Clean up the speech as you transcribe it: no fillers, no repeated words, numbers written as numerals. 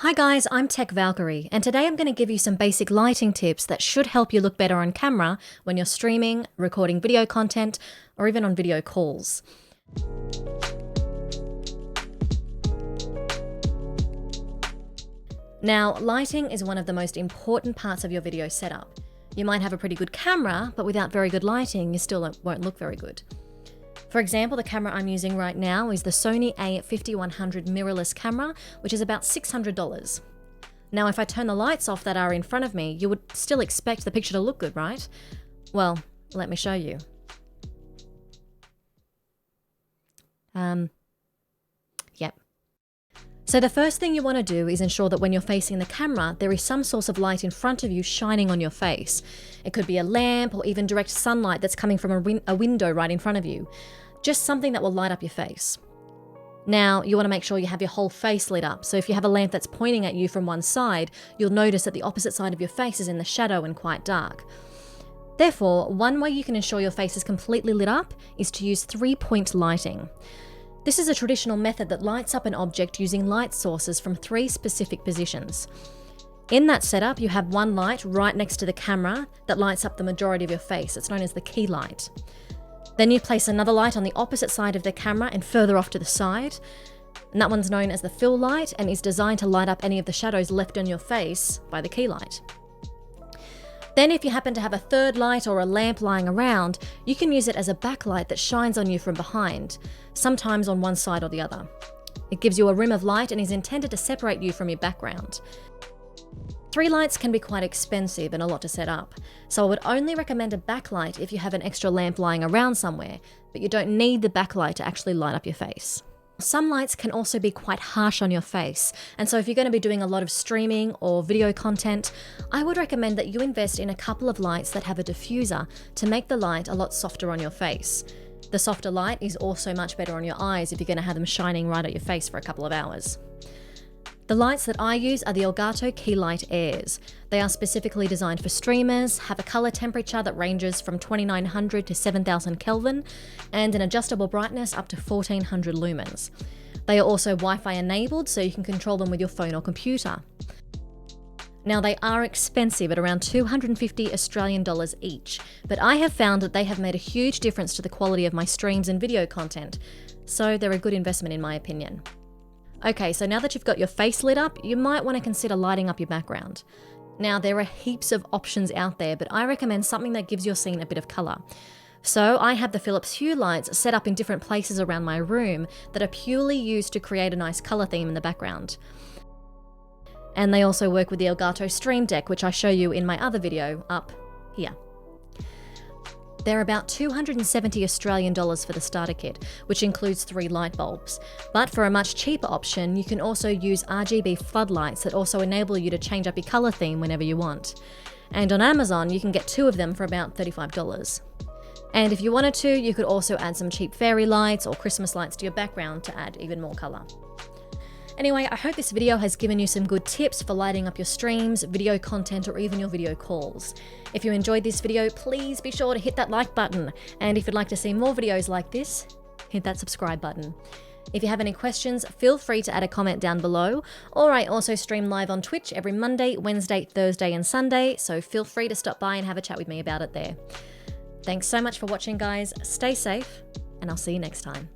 Hi guys, I'm Tech Valkyrie, and today I'm going to give you some basic lighting tips that should help you look better on camera when you're streaming, recording video content, or even on video calls. Now, lighting is one of the most important parts of your video setup. You might have a pretty good camera, but without very good lighting, you still won't look very good. For example, the camera I'm using right now is the Sony a5100 mirrorless camera, which is about $600. Now, if I turn the lights off that are in front of me, you would still expect the picture to look good, right? Well, let me show you. Yep. So the first thing you want to do is ensure that when you're facing the camera, there is some source of light in front of you shining on your face. It could be a lamp or even direct sunlight that's coming from a window right in front of you. Just something that will light up your face. Now, you want to make sure you have your whole face lit up. So if you have a lamp that's pointing at you from one side, you'll notice that the opposite side of your face is in the shadow and quite dark. Therefore, one way you can ensure your face is completely lit up is to use three-point lighting. This is a traditional method that lights up an object using light sources from three specific positions. In that setup, you have one light right next to the camera that lights up the majority of your face. It's known as the key light. Then you place another light on the opposite side of the camera and further off to the side. And that one's known as the fill light and is designed to light up any of the shadows left on your face by the key light. Then if you happen to have a third light or a lamp lying around, you can use it as a backlight that shines on you from behind, sometimes on one side or the other. It gives you a rim of light and is intended to separate you from your background. Three lights can be quite expensive and a lot to set up, so I would only recommend a backlight if you have an extra lamp lying around somewhere, but you don't need the backlight to actually light up your face. Some lights can also be quite harsh on your face, and so if you're going to be doing a lot of streaming or video content, I would recommend that you invest in a couple of lights that have a diffuser to make the light a lot softer on your face. The softer light is also much better on your eyes if you're going to have them shining right at your face for a couple of hours. The lights that I use are the Elgato Keylight Airs. They are specifically designed for streamers, have a color temperature that ranges from 2900 to 7000 Kelvin, and an adjustable brightness up to 1400 lumens. They are also Wi-Fi enabled, so you can control them with your phone or computer. Now, they are expensive at around 250 Australian dollars each, but I have found that they have made a huge difference to the quality of my streams and video content, so they're a good investment in my opinion. Okay, so now that you've got your face lit up, you might want to consider lighting up your background. Now, there are heaps of options out there, but I recommend something that gives your scene a bit of colour. So I have the Philips Hue lights set up in different places around my room that are purely used to create a nice colour theme in the background. And they also work with the Elgato Stream Deck, which I show you in my other video up here. They're about 270 Australian dollars for the starter kit, which includes 3 light bulbs. But for a much cheaper option, you can also use RGB floodlights that also enable you to change up your colour theme whenever you want. And on Amazon, you can get 2 of them for about $35. And if you wanted to, you could also add some cheap fairy lights or Christmas lights to your background to add even more colour. Anyway, I hope this video has given you some good tips for lighting up your streams, video content, or even your video calls. If you enjoyed this video, please be sure to hit that like button. And if you'd like to see more videos like this, hit that subscribe button. If you have any questions, feel free to add a comment down below. Or I also stream live on Twitch every Monday, Wednesday, Thursday, and Sunday, so feel free to stop by and have a chat with me about it there. Thanks so much for watching, guys. Stay safe, and I'll see you next time.